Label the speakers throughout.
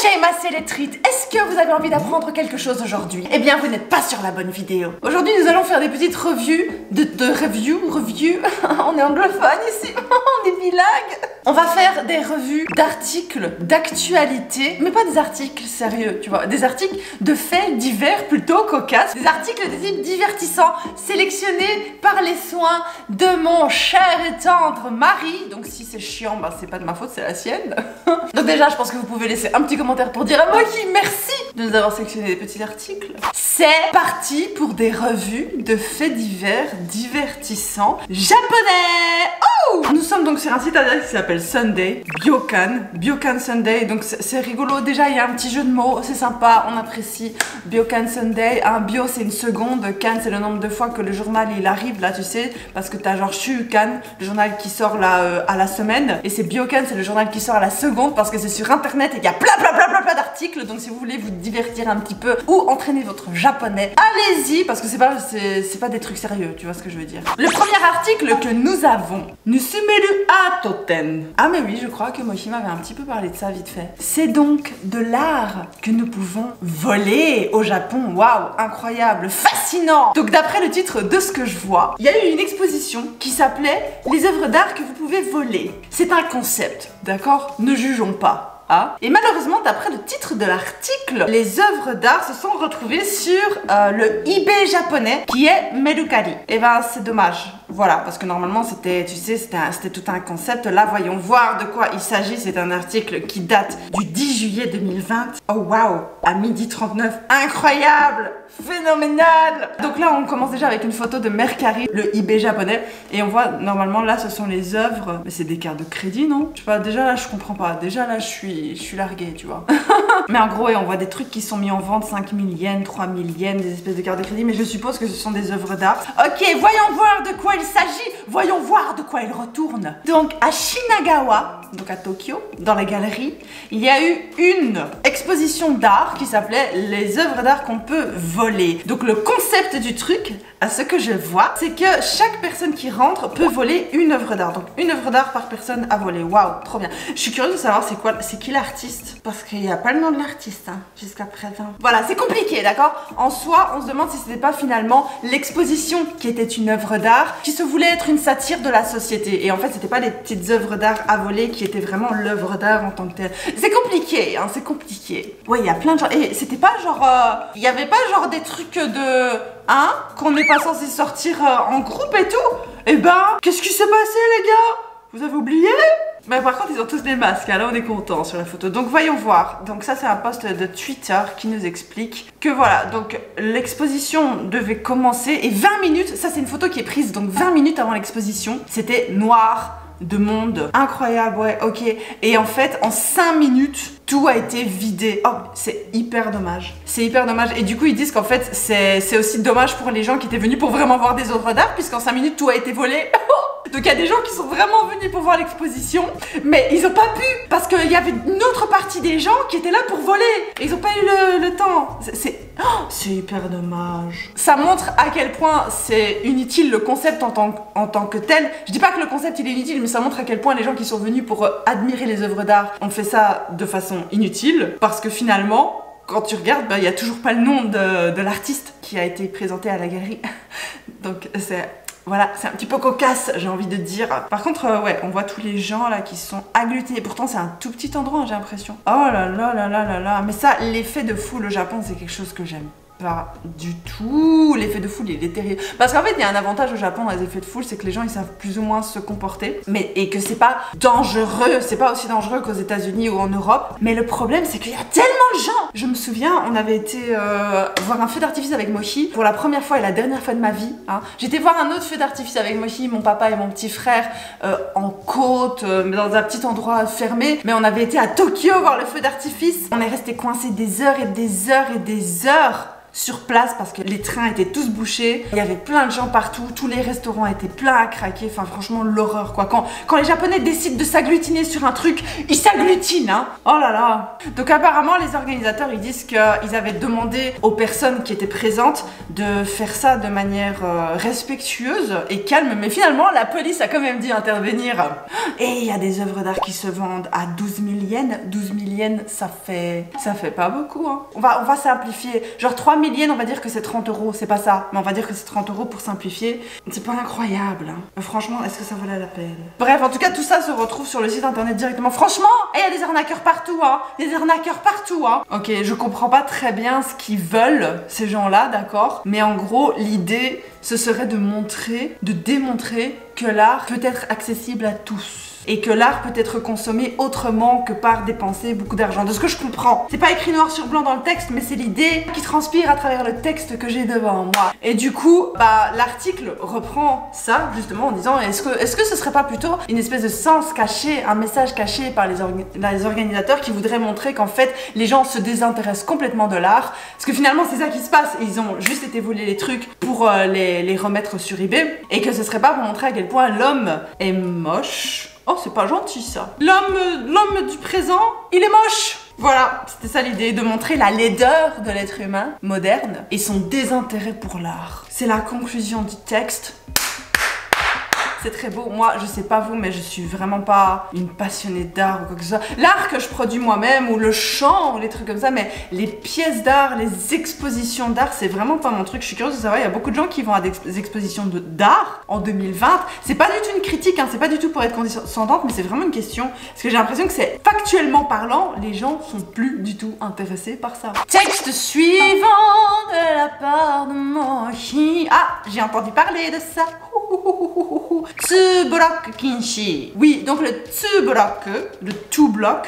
Speaker 1: Shaymas et les trites, est-ce que vous avez envie d'apprendre quelque chose aujourd'hui? Eh bien, vous n'êtes pas sur la bonne vidéo. Aujourd'hui, nous allons faire des petites revues review. On est anglophone ici, on est bilingue. On va faire des revues d'articles d'actualité, mais pas des articles sérieux, tu vois, des articles de faits divers plutôt cocasses, des articles de type divertissant, sélectionnés par les soins de mon cher et tendre mari. Donc si c'est chiant, bah c'est pas de ma faute, c'est la sienne. Donc déjà, je pense que vous pouvez laisser un petit commentaire pour dire à moi qui merci de nous avoir sélectionné des petits articles. C'est parti pour des revues de faits divers divertissants japonais. Oh, nous sommes donc sur un site internet qui s'appelle Sunday, Byokan Sunday. Donc c'est rigolo, déjà il y a un petit jeu de mots, c'est sympa, on apprécie. Byokan Sunday, un bio c'est une seconde, kan c'est le nombre de fois que le journal il arrive là, tu sais, parce que t'as genre Shukan, le journal qui sort là à la semaine, et c'est Byokan, c'est le journal qui sort à la seconde parce que c'est sur internet et il y a plein d'articles. Donc si vous voulez vous divertir un petit peu ou entraîner votre japonais, allez-y, parce que c'est pas des trucs sérieux, tu vois ce que je veux dire. Le premier article que nous avons, Nusumeru Atoten. Ah mais oui, je crois que Mochi m'avait un petit peu parlé de ça vite fait. C'est donc de l'art que nous pouvons voler au Japon. Waouh, incroyable, fascinant. Donc d'après le titre de ce que je vois, il y a eu une exposition qui s'appelait Les œuvres d'art que vous pouvez voler. C'est un concept, d'accord? Ne jugeons pas. Ah. Et malheureusement, d'après le titre de l'article, les œuvres d'art se sont retrouvées sur le eBay japonais qui est Mercari. Et ben c'est dommage. Voilà, parce que normalement c'était, tu sais, c'était tout un concept. Là, voyons voir de quoi il s'agit. C'est un article qui date du 10 juillet 2020. Oh waouh, à 12h39. Incroyable, phénoménal. Donc là, on commence déjà avec une photo de Mercari, le eBay japonais. Et on voit, normalement, là, ce sont les œuvres. Mais c'est des cartes de crédit, non? Je sais pas, déjà là, je comprends pas. Déjà là, je suis larguée, tu vois. Mais en gros, on voit des trucs qui sont mis en vente, 5000 yens, 3000 yens, des espèces de cartes de crédit. Mais je suppose que ce sont des œuvres d'art. Ok, voyons voir de quoi il s'agit. Voyons voir de quoi il retourne. Donc, à Shinagawa, donc à Tokyo, dans la galerie, il y a eu une exposition d'art qui s'appelait Les œuvres d'art qu'on peut voler. Donc, le concept du truc, à ce que je vois, c'est que chaque personne qui rentre peut voler une œuvre d'art. Donc, une œuvre d'art par personne à voler. Waouh, trop bien. Je suis curieuse de savoir c'est qui l'artiste, parce qu'il n'y a pas le nom de l'artiste hein, jusqu'à présent. Voilà, c'est compliqué, d'accord? En soi, on se demande si c'était pas finalement l'exposition qui était une œuvre d'art, qui se voulait être une satire de la société. Et en fait, c'était pas des petites œuvres d'art à voler qui étaient vraiment l'œuvre d'art en tant que telle. C'est compliqué, hein, c'est compliqué. Ouais, il y a plein de gens. Et c'était pas genre... il y avait pas genre des trucs de... Hein? Qu'on n'est pas censé sortir en groupe et tout? Eh ben, qu'est-ce qui s'est passé, les gars? Vous avez oublié? Mais par contre, ils ont tous des masques, hein. Là on est content sur la photo. Donc voyons voir. Donc ça c'est un post de Twitter qui nous explique que voilà, donc l'exposition devait commencer et 20 minutes, ça c'est une photo qui est prise donc 20 minutes avant l'exposition, c'était noir de monde. Incroyable, ouais, ok. Et en fait, en 5 minutes, tout a été vidé. Oh, c'est hyper dommage. C'est hyper dommage. Et du coup, ils disent qu'en fait, c'est aussi dommage pour les gens qui étaient venus pour vraiment voir des œuvres d'art, puisqu'en 5 minutes, tout a été volé. Donc il y a des gens qui sont vraiment venus pour voir l'exposition, mais ils ont pas pu, parce qu'il y avait une autre partie des gens qui étaient là pour voler. Et ils ont pas eu le temps. C'est hyper dommage. Ça montre à quel point c'est inutile le concept en tant que tel. Je dis pas que le concept il est inutile, mais ça montre à quel point les gens qui sont venus pour admirer les œuvres d'art ont fait ça de façon inutile, parce que finalement, quand tu regardes, il y a toujours pas le nom de l'artiste qui a été présenté à la galerie. Donc c'est... Voilà, c'est un petit peu cocasse, j'ai envie de dire. Par contre, ouais, on voit tous les gens là qui sont agglutinés. Pourtant, c'est un tout petit endroit, j'ai l'impression. Oh là là là là là là. Mais ça, l'effet de foule au Japon, c'est quelque chose que j'aime pas du tout. L'effet de foule, il est terrible. Parce qu'en fait, il y a un avantage au Japon dans les effets de foule, c'est que les gens, ils savent plus ou moins se comporter. Et que c'est pas dangereux. C'est pas aussi dangereux qu'aux États-Unis ou en Europe. Mais le problème, c'est qu'il y a tellement de gens. Je me souviens, on avait été voir un feu d'artifice avec Mochi pour la première fois et la dernière fois de ma vie. Hein. J'étais voir un autre feu d'artifice avec Mochi, mon papa et mon petit frère en côte, dans un petit endroit fermé. Mais on avait été à Tokyo voir le feu d'artifice. On est resté coincés des heures et des heures et des heures sur place parce que les trains étaient tous bouchés, il y avait plein de gens partout, tous les restaurants étaient pleins à craquer, enfin franchement l'horreur quoi. Quand les Japonais décident de s'agglutiner sur un truc, ils s'agglutinent hein. Oh là là. Donc apparemment les organisateurs ils disent qu'ils avaient demandé aux personnes qui étaient présentes de faire ça de manière respectueuse et calme, mais finalement la police a quand même dit intervenir. Et il y a des œuvres d'art qui se vendent à 12 000 yens. 12 000 yens ça fait pas beaucoup hein. On va simplifier, genre 3 000 yens on va dire que c'est 30 €, c'est pas ça, mais on va dire que c'est 30 € pour simplifier. C'est pas incroyable hein. Franchement est-ce que ça valait la peine? Bref en tout cas tout ça se retrouve sur le site internet directement. Franchement il y a des arnaqueurs partout hein. Il y a des arnaqueurs partout hein. Ok je comprends pas très bien ce qu'ils veulent ces gens là d'accord, mais en gros l'idée ce serait de démontrer que l'art peut être accessible à tous. Et que l'art peut être consommé autrement que par dépenser beaucoup d'argent. De ce que je comprends. C'est pas écrit noir sur blanc dans le texte, mais c'est l'idée qui transpire à travers le texte que j'ai devant moi. Et du coup, bah l'article reprend ça justement en disant est-ce que ce serait pas plutôt une espèce de sens caché, un message caché par les organisateurs qui voudraient montrer qu'en fait les gens se désintéressent complètement de l'art. Parce que finalement c'est ça qui se passe. Ils ont juste été volés les trucs pour les remettre sur eBay. Et que ce serait pas pour montrer à quel point l'homme est moche. Oh, c'est pas gentil ça. L'homme du présent, il est moche. Voilà, c'était ça l'idée, de montrer la laideur de l'être humain moderne et son désintérêt pour l'art. C'est la conclusion du texte. C'est très beau. Moi, je sais pas vous, mais je suis vraiment pas une passionnée d'art ou quoi que ce soit. L'art que je produis moi-même, ou le chant, ou les trucs comme ça, mais les pièces d'art, les expositions d'art, c'est vraiment pas mon truc. Je suis curieuse de savoir, il y a beaucoup de gens qui vont à des expositions d'art en 2020. C'est pas du tout une critique, hein, c'est pas du tout pour être condescendante, mais c'est vraiment une question. Parce que j'ai l'impression que c'est factuellement parlant, les gens sont plus du tout intéressés par ça. Texte suivant de la part de mon chi. Ah, j'ai entendu parler de ça. Tsuburoku Kinshi. Oui, donc le Tsuburoku, le two block,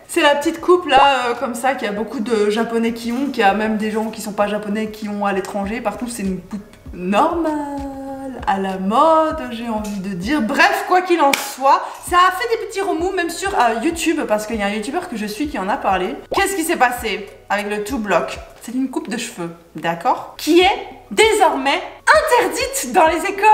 Speaker 1: c'est la petite coupe là, comme ça, qu'il y a beaucoup de japonais qui ont, qu'il y a même des gens qui sont pas japonais qui ont à l'étranger. Partout, c'est une coupe normale, à la mode, j'ai envie de dire. Bref, quoi qu'il en soit, ça a fait des petits remous, même sur YouTube, parce qu'il y a un youtubeur que je suis qui en a parlé. Qu'est-ce qui s'est passé avec le two block? C'est une coupe de cheveux, d'accord? Qui est désormais interdite dans les écoles.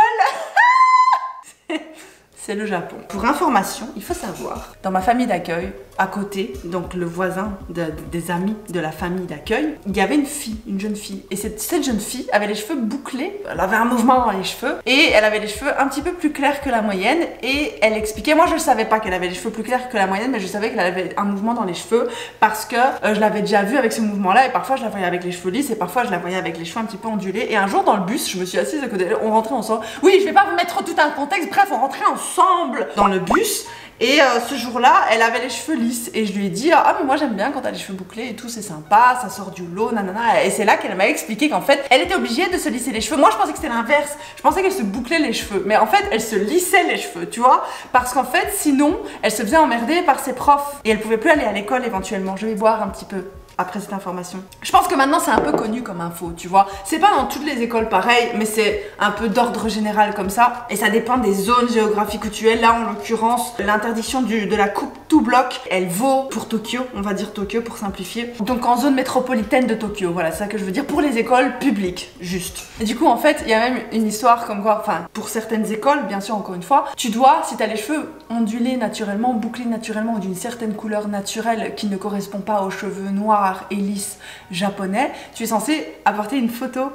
Speaker 1: C'est le Japon. Pour information, il faut savoir, dans ma famille d'accueil, à côté, donc le voisin des amis de la famille d'accueil, il y avait une fille, une jeune fille. Et cette jeune fille avait les cheveux bouclés, elle avait un mouvement dans les cheveux, et elle avait les cheveux un petit peu plus clairs que la moyenne, et elle expliquait, moi je ne savais pas qu'elle avait les cheveux plus clairs que la moyenne, mais je savais qu'elle avait un mouvement dans les cheveux, parce que je l'avais déjà vue avec ce mouvement-là, et parfois je la voyais avec les cheveux lisses, et parfois je la voyais avec les cheveux un petit peu ondulés, et un jour dans le bus, je me suis assise à côté d'elle, on rentrait ensemble. Oui, je vais pas vous mettre tout un contexte, bref, on rentrait ensemble dans le bus. Et ce jour-là, elle avait les cheveux lisses et je lui ai dit ah mais moi j'aime bien quand t'as les cheveux bouclés et tout, c'est sympa, ça sort du lot, nanana. Et c'est là qu'elle m'a expliqué qu'en fait, elle était obligée de se lisser les cheveux. Moi je pensais que c'était l'inverse, je pensais qu'elle se bouclait les cheveux, mais en fait elle se lissait les cheveux, tu vois, parce qu'en fait sinon elle se faisait emmerder par ses profs et elle pouvait plus aller à l'école éventuellement. Je vais boire un petit peu après cette information. Je pense que maintenant c'est un peu connu comme info, tu vois. C'est pas dans toutes les écoles pareil, mais c'est un peu d'ordre général comme ça. Et ça dépend des zones géographiques où tu es. Là en l'occurrence, l'interdiction de la coupe two block, elle vaut pour Tokyo, on va dire Tokyo pour simplifier. Donc en zone métropolitaine de Tokyo, voilà, c'est ça que je veux dire, pour les écoles publiques, juste. Et du coup en fait, il y a même une histoire comme quoi, enfin pour certaines écoles, bien sûr encore une fois, tu dois, si t'as les cheveux ondulés naturellement, bouclés naturellement ou d'une certaine couleur naturelle qui ne correspond pas aux cheveux noirs et lisse japonais, tu es censé apporter une photo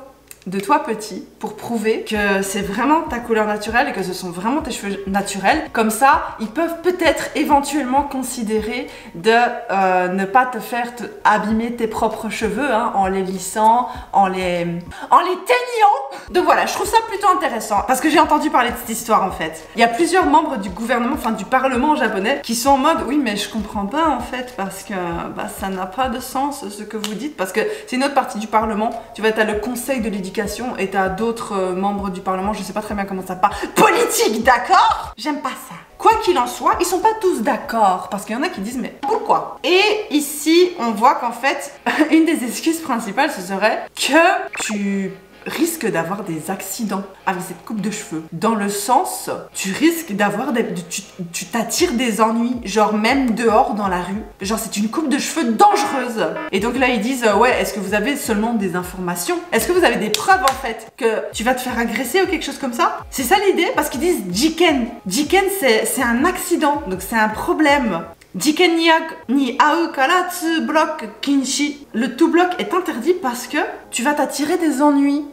Speaker 1: de toi petit pour prouver que c'est vraiment ta couleur naturelle et que ce sont vraiment tes cheveux naturels. Comme ça, ils peuvent peut-être éventuellement considérer de ne pas te faire abîmer tes propres cheveux hein, en les lissant, en les teignant. Donc voilà, je trouve ça plutôt intéressant parce que j'ai entendu parler de cette histoire en fait. Il y a plusieurs membres du gouvernement, enfin du parlement japonais qui sont en mode oui mais je comprends pas en fait parce que bah, ça n'a pas de sens ce que vous dites parce que c'est une autre partie du parlement. Tu vois, t'as le conseil de l'éducation et t'as d'autres membres du parlement, je sais pas très bien comment ça parle. Politique, d'accord? J'aime pas ça. Quoi qu'il en soit, ils sont pas tous d'accord parce qu'il y en a qui disent mais pourquoi? Et ici, on voit qu'en fait, une des excuses principales ce serait que tu risques d'avoir des accidents avec cette coupe de cheveux. Dans le sens, tu risques d'avoir tu t'attires des ennuis, genre même dehors dans la rue. Genre c'est une coupe de cheveux dangereuse. Et donc là ils disent ouais, est-ce que vous avez seulement des informations? Est-ce que vous avez des preuves en fait que tu vas te faire agresser ou quelque chose comme ça? C'est ça l'idée, parce qu'ils disent jiken. Jiken c'est un accident, donc c'est un problème. Jiken ni au kara tsu block kinshi. Le tout bloc est interdit parce que tu vas t'attirer des ennuis.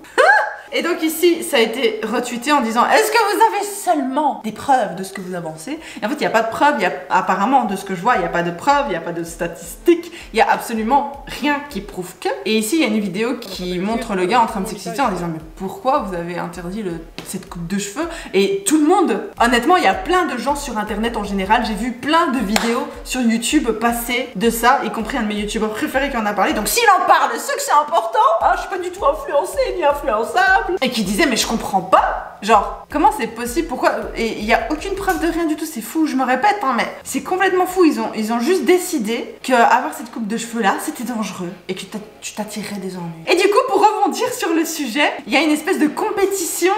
Speaker 1: Et donc ici, ça a été retweeté en disant est-ce que vous avez seulement des preuves de ce que vous avancez? Et en fait, il n'y a pas de preuves, apparemment, de ce que je vois, il n'y a pas de preuves, il n'y a pas de statistiques, il n'y a absolument rien qui prouve que. Et ici, il y a une vidéo qui montre le gars en train de s'exciter en disant mais pourquoi vous avez interdit cette coupe de cheveux? Et tout le monde, honnêtement, il y a plein de gens sur internet en général, j'ai vu plein de vidéos sur YouTube passer de ça, y compris un de mes youtubeurs préférés qui en a parlé. Donc s'il en parle, c'est que c'est important. Ah, je suis pas du tout influencée ni influençable. Et qui disait mais je comprends pas, genre comment c'est possible, pourquoi, et il y a aucune preuve de rien du tout, c'est fou, je me répète hein, mais c'est complètement fou. Ils ont juste décidé que avoir cette coupe de cheveux là c'était dangereux et que tu t'attirerais des ennuis. Et du coup, pour rebondir sur le sujet, il y a une espèce de compétition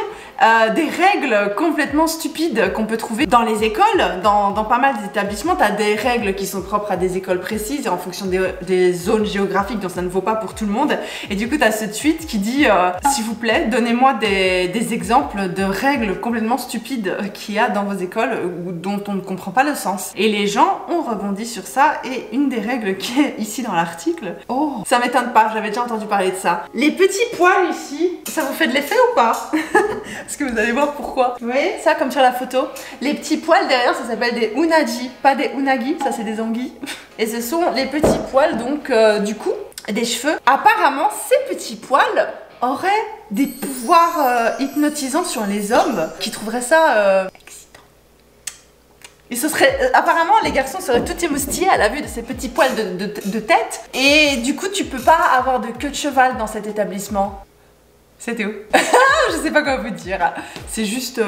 Speaker 1: des règles complètement stupides qu'on peut trouver dans les écoles, dans pas mal d'établissements. T'as des règles qui sont propres à des écoles précises et en fonction des zones géographiques, donc ça ne vaut pas pour tout le monde. Et du coup t'as ce tweet qui dit s'il vous plaît, donnez-moi des exemples de règles complètement stupides qu'il y a dans vos écoles ou dont on ne comprend pas le sens. Et les gens ont rebondi sur ça, et une des règles qui est ici dans l'article, oh, ça m'étonne pas, j'avais déjà entendu parler de ça. Les petits poils ici, ça vous fait de l'effet ou pas? Parce que vous allez voir pourquoi. Vous voyez ça comme sur la photo? Les petits poils derrière, ça s'appelle des unagi, pas des unagi, ça c'est des anguilles. Et ce sont les petits poils donc du cou, des cheveux. Apparemment ces petits poils auraient des pouvoirs hypnotisants sur les hommes qui trouveraient ça excitant. Et ce serait, apparemment les garçons seraient tout émoustillés à la vue de ces petits poils de tête. Et du coup tu peux pas avoir de queue de cheval dans cet établissement. C'était où? Je sais pas quoi vous dire. C'est juste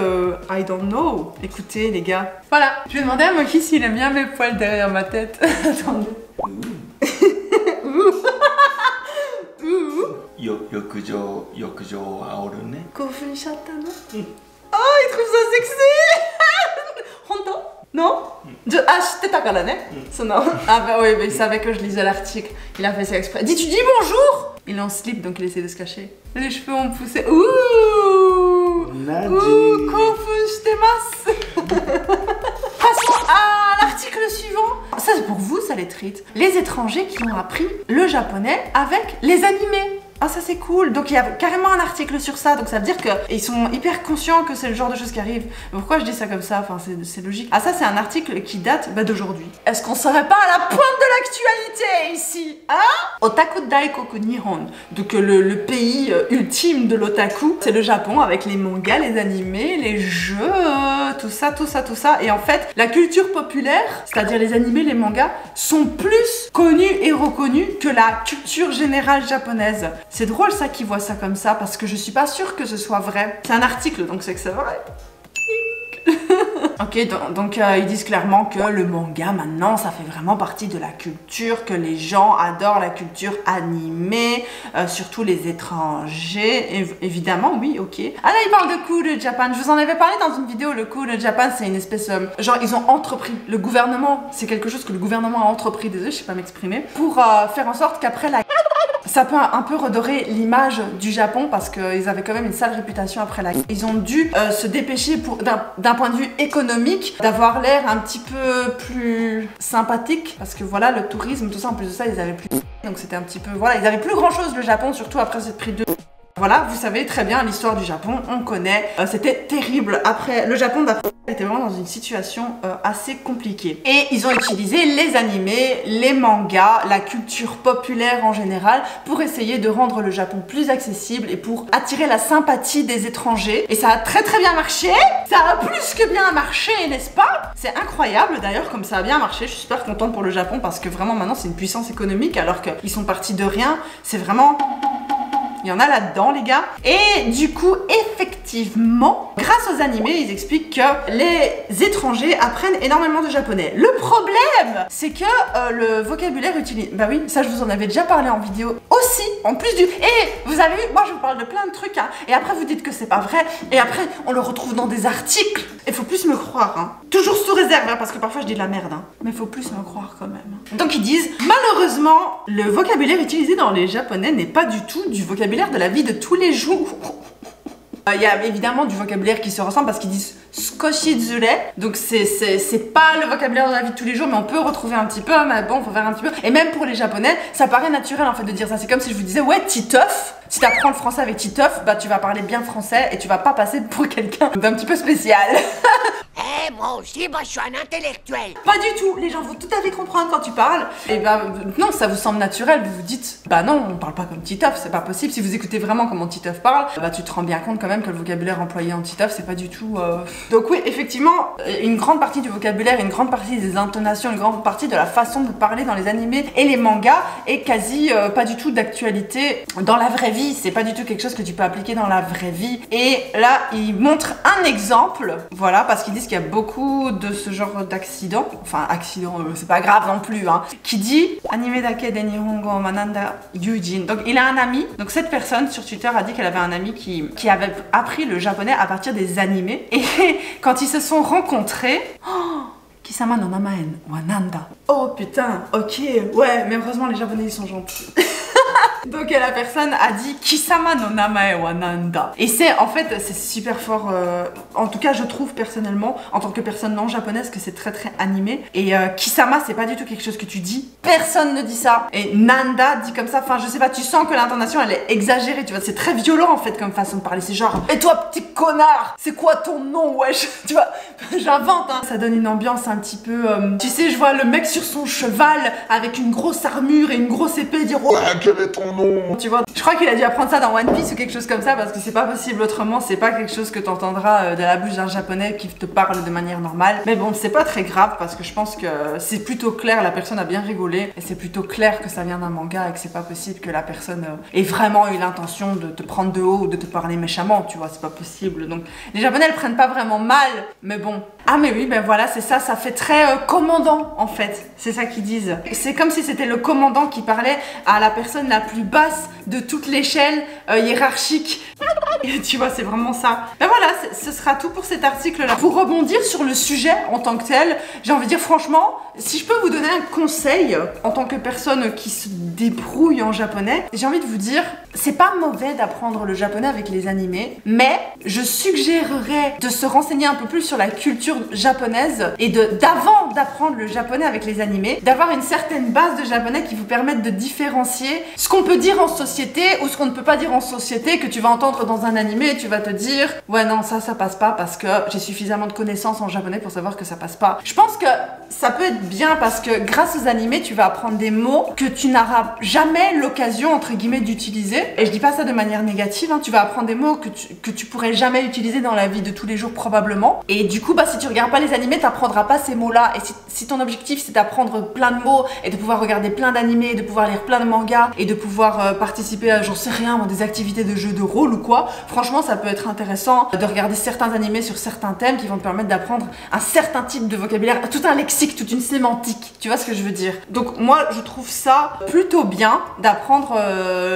Speaker 1: I don't know. Écoutez les gars. Voilà. Je vais demander à Moki s'il aime bien mes poils derrière ma tête. Attendez. Yokujo aoru ne. Kofun shatta no. Oh, il trouve ça sexy. Honto? Non? Ah, shite ta kara ne. Ah bah oui, bah, il savait que je lisais l'article. Il a fait ça exprès. Tu dis bonjour? Il est en slip donc il essaie de se cacher. Les cheveux ont poussé. Ouh! Ouh! Kofun shitemasu. Passons à l'article suivant. Ça c'est pour vous, ça les trite. Les étrangers qui ont appris le japonais avec les animés. Ah ça c'est cool, donc il y a carrément un article sur ça, donc ça veut dire qu'ils sont hyper conscients que c'est le genre de choses qui arrivent. Pourquoi je dis ça comme ça? Enfin c'est logique. Ah ça c'est un article qui date d'aujourd'hui. Est-ce qu'on serait pas à la pointe de l'actualité ici? Hein? Otaku Daikoku Nihon, donc le pays ultime de l'otaku, c'est le Japon avec les mangas, les animés, les jeux, tout ça. Et en fait la culture populaire, c'est-à-dire les animés, les mangas, sont plus connus et reconnus que la culture générale japonaise. C'est drôle ça qu'ils voient ça comme ça, parce que je suis pas sûre que ce soit vrai. C'est un article, donc c'est que c'est vrai. Ok, donc ils disent clairement que le manga maintenant ça fait vraiment partie de la culture, que les gens adorent la culture animée, surtout les étrangers, évidemment, oui, ok. Ah là ils parlent de Cool Japan, je vous en avais parlé dans une vidéo. Le Cool Japan c'est une espèce, genre ils ont entrepris, le gouvernement, c'est quelque chose que le gouvernement a entrepris, désolé je sais pas m'exprimer, pour faire en sorte qu'après la... Ça peut un peu redorer l'image du Japon parce qu'ils avaient quand même une sale réputation après la guerre. Ils ont dû se dépêcher d'un point de vue économique d'avoir l'air un petit peu plus sympathique parce que voilà le tourisme, tout ça, en plus de ça ils avaient plus... Donc c'était un petit peu... Voilà, ils avaient plus grand chose le Japon, surtout après cette prise de... Voilà, vous savez très bien l'histoire du Japon, on connaît, c'était terrible. Après, le Japon d'après était vraiment dans une situation assez compliquée. Et ils ont utilisé les animés, les mangas, la culture populaire en général pour essayer de rendre le Japon plus accessible et pour attirer la sympathie des étrangers. Et ça a très bien marché, ça a plus que bien marché, n'est-ce pas? C'est incroyable d'ailleurs comme ça a bien marché, je suis super contente pour le Japon parce que vraiment maintenant c'est une puissance économique alors qu'ils sont partis de rien, c'est vraiment... Il y en a là-dedans les gars. Et du coup effectivement grâce aux animés ils expliquent que les étrangers apprennent énormément de japonais. Le problème c'est que le vocabulaire utilisé, bah oui ça je vous en avais déjà parlé en vidéo aussi aussi, en plus du... Et vous avez vu, moi je vous parle de plein de trucs, hein, et après vous dites que c'est pas vrai, et après on le retrouve dans des articles. Il faut plus me croire, hein. Toujours sous réserve, hein, parce que parfois je dis de la merde, hein. Mais il faut plus me croire quand même. Donc ils disent, malheureusement, le vocabulaire utilisé dans les japonais n'est pas du tout du vocabulaire de la vie de tous les jours. Il y a évidemment du vocabulaire qui se ressemble parce qu'ils disent skoshizure, donc c'est pas le vocabulaire de la vie de tous les jours, mais on peut retrouver un petit peu, mais bon, faut faire un petit peu. Et même pour les japonais, ça paraît naturel en fait de dire ça. C'est comme si je vous disais, ouais, Titeuf. Si t'apprends le français avec Titeuf, bah tu vas parler bien français et tu vas pas passer pour quelqu'un d'un petit peu spécial.
Speaker 2: Eh, moi aussi, bah, je suis un intellectuel.
Speaker 1: Pas du tout, les gens vont tout à fait comprendre quand tu parles. Et bah non, ça vous semble naturel, vous vous dites, bah non, on parle pas comme Titeuf, c'est pas possible. Si vous écoutez vraiment comment Titeuf parle, bah tu te rends bien compte quand même que le vocabulaire employé en Titeuf, c'est pas du tout... Donc oui, effectivement, une grande partie du vocabulaire, une grande partie des intonations, une grande partie de la façon de parler dans les animés et les mangas est quasi pas du tout d'actualité dans la vraie vie. C'est pas du tout quelque chose que tu peux appliquer dans la vraie vie. Et là, ils montrent un exemple, voilà, parce qu'ils disent qu'il y a beaucoup de ce genre d'accidents, enfin accident, c'est pas grave non plus, hein, qui dit anime dake de nihongo mananda yujin. Donc il a un ami, donc cette personne sur Twitter a dit qu'elle avait un ami qui avait appris le japonais à partir des animés. Et quand ils se sont rencontrés, Kisama no namae wa nanda. Oh putain, ok, ouais, mais heureusement les japonais ils sont gentils. Donc la personne a dit Kisama no namae wa nanda. Et c'est en fait c'est super fort, en tout cas je trouve personnellement en tant que personne non japonaise que c'est très très animé. Et Kisama c'est pas du tout quelque chose que tu dis, personne ne dit ça. Et nanda dit comme ça, enfin je sais pas, tu sens que l'intonation elle est exagérée, tu vois, c'est très violent en fait comme façon de parler. C'est genre, et toi petit connard, c'est quoi ton nom wesh? Tu vois, j'invente hein. Ça donne une ambiance un petit peu, tu sais, je vois le mec sur son cheval avec une grosse armure et une grosse épée dire oh, quel est ton nom? Tu vois, je crois qu'il a dû apprendre ça dans One Piece ou quelque chose comme ça parce que c'est pas possible autrement, c'est pas quelque chose que t'entendras de la bouche d'un japonais qui te parle de manière normale. Mais bon, c'est pas très grave parce que je pense que c'est plutôt clair, la personne a bien rigolé et c'est plutôt clair que ça vient d'un manga et que c'est pas possible que la personne ait vraiment eu l'intention de te prendre de haut ou de te parler méchamment, tu vois, c'est pas possible. Donc les japonais le prennent pas vraiment mal, mais bon. Ah mais oui, ben voilà, c'est ça, ça fait très commandant en fait, c'est ça qu'ils disent. C'est comme si c'était le commandant qui parlait à la personne la plus basse de toute l'échelle hiérarchique. Et tu vois, c'est vraiment ça. Ben voilà, ce sera tout pour cet article-là. Pour rebondir sur le sujet en tant que tel, j'ai envie de dire franchement, si je peux vous donner un conseil en tant que personne qui se débrouille en japonais, j'ai envie de vous dire, c'est pas mauvais d'apprendre le japonais avec les animés, mais je suggérerais de se renseigner un peu plus sur la culture japonaise et d'avant d'apprendre le japonais avec les animés, d'avoir une certaine base de japonais qui vous permette de différencier ce qu'on peut dire en société ou ce qu'on ne peut pas dire en société, que tu vas entendre dans un animé et tu vas te dire ouais non ça passe pas parce que j'ai suffisamment de connaissances en japonais pour savoir que ça passe pas. Je pense que ça peut être bien parce que grâce aux animés tu vas apprendre des mots que tu n'auras jamais l'occasion entre guillemets d'utiliser, et je dis pas ça de manière négative, hein. Tu vas apprendre des mots que tu pourrais jamais utiliser dans la vie de tous les jours probablement, et du coup bah si tu regardes pas les animés t'apprendras pas ces mots là, et si ton objectif c'est d'apprendre plein de mots et de pouvoir regarder plein d'animés, de pouvoir lire plein de mangas et de pouvoir participer à j'en sais rien dans des activités de jeux de rôle ou quoi, franchement ça peut être intéressant de regarder certains animés sur certains thèmes qui vont te permettre d'apprendre un certain type de vocabulaire, tout un lexique, toute une sémantique, tu vois ce que je veux dire. Donc moi je trouve ça plutôt bien d'apprendre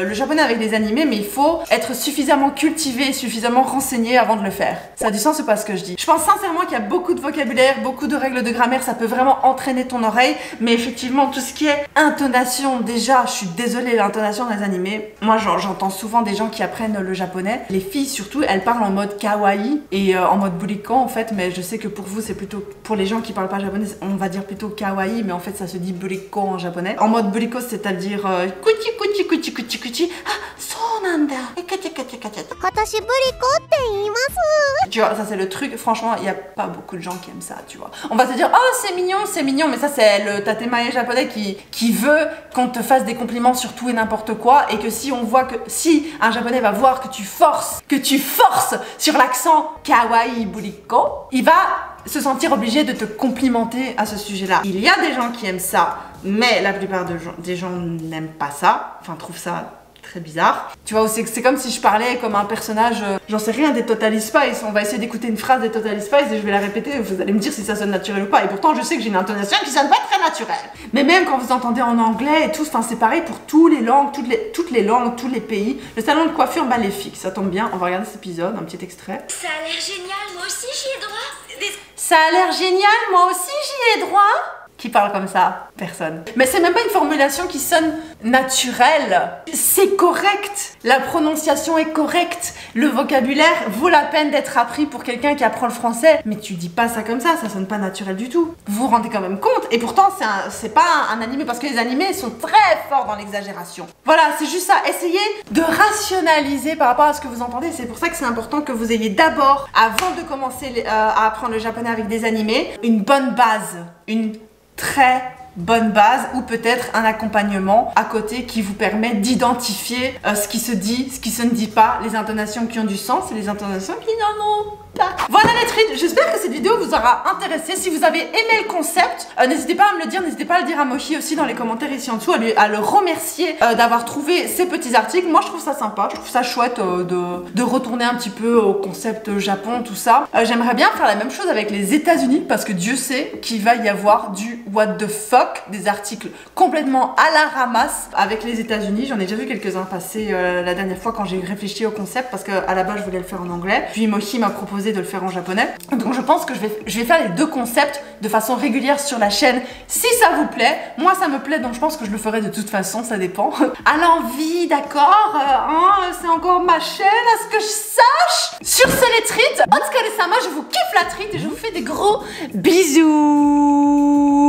Speaker 1: le japonais avec des animés, mais il faut être suffisamment cultivé, suffisamment renseigné avant de le faire. Ça a du sens ou pas ce que je dis? Je pense sincèrement qu'il y a beaucoup de vocabulaire, beaucoup de règles de grammaire, ça peut vraiment entraîner ton oreille, mais effectivement tout ce qui est intonation, déjà je suis désolée, l'intonation dans les animés, moi j'entends souvent des gens qui apprennent le japonais, les filles surtout, elles parlent en mode kawaii et en mode buriko en fait, mais je sais que pour vous c'est plutôt, pour les gens qui parlent pas japonais, on va dire plutôt kawaii, mais en fait ça se dit buriko en japonais. En mode buriko c'est-à-dire kuchi kuchi kuchi kuchi kuchi, ah so nanda, tu vois, ça c'est le truc, franchement il y a pas beaucoup de gens qui aiment ça, tu vois. On va se dire oh c'est mignon, mais ça c'est le tatemae japonais qui veut qu'on te fasse des compliments sur tout et n'importe quoi, et que si on voit que, si un japonais va voir que tu forces sur l'accent kawaii buriko, il va se sentir obligé de te complimenter à ce sujet-là. Il y a des gens qui aiment ça, mais la plupart des gens n'aiment pas ça, enfin trouvent ça Très bizarre. Tu vois, c'est comme si je parlais comme un personnage, j'en sais rien, des Totally Spies. On va essayer d'écouter une phrase des Totally Spies et je vais la répéter. Vous allez me dire si ça sonne naturel ou pas. Et pourtant, je sais que j'ai une intonation qui sonne pas très naturelle. Mais même quand vous entendez en anglais et tout, enfin c'est pareil pour toutes les langues, toutes les langues, tous les pays. Le salon de coiffure maléfique, ça tombe bien. On va regarder cet épisode, un petit extrait.
Speaker 3: Ça a l'air génial, moi aussi j'y ai droit.
Speaker 1: Ça a l'air génial, moi aussi j'y ai droit. Qui parle comme ça? Personne. Mais c'est même pas une formulation qui sonne naturelle. C'est correct. La prononciation est correcte. Le vocabulaire vaut la peine d'être appris pour quelqu'un qui apprend le français. Mais tu dis pas ça comme ça sonne pas naturel du tout. Vous vous rendez quand même compte. Et pourtant, c'est pas un animé parce que les animés sont très forts dans l'exagération. Voilà, c'est juste ça. Essayez de rationaliser par rapport à ce que vous entendez. C'est pour ça que c'est important que vous ayez d'abord, avant de commencer à apprendre le japonais avec des animés, une bonne base. Une très bonne base ou peut-être un accompagnement à côté qui vous permet d'identifier ce qui se dit, ce qui se ne dit pas, les intonations qui ont du sens et les intonations qui n'en ont pas. Voilà les treats, j'espère que cette vidéo vous aura intéressé. Si vous avez aimé le concept, n'hésitez pas à me le dire, n'hésitez pas à le dire à Mochi aussi dans les commentaires ici en dessous, à le remercier d'avoir trouvé ces petits articles. Moi je trouve ça sympa, je trouve ça chouette de retourner un petit peu au concept Japon, tout ça. J'aimerais bien faire la même chose avec les États-Unis parce que Dieu sait qu'il va y avoir du what the fuck, des articles complètement à la ramasse avec les États-Unis. J'en ai déjà vu quelques-uns passer la dernière fois quand j'ai réfléchi au concept parce qu'à la base je voulais le faire en anglais. Puis Mochi m'a proposé de le faire en japonais. Donc je pense que je vais faire les deux concepts de façon régulière sur la chaîne si ça vous plaît. Moi ça me plaît donc je pense que je le ferai de toute façon, ça dépend. À l'envie, d'accord, c'est encore ma chaîne, à ce que je sache. Sur ce les treats, Otsukare-sama, je vous kiffe la treat et je vous fais des gros bisous.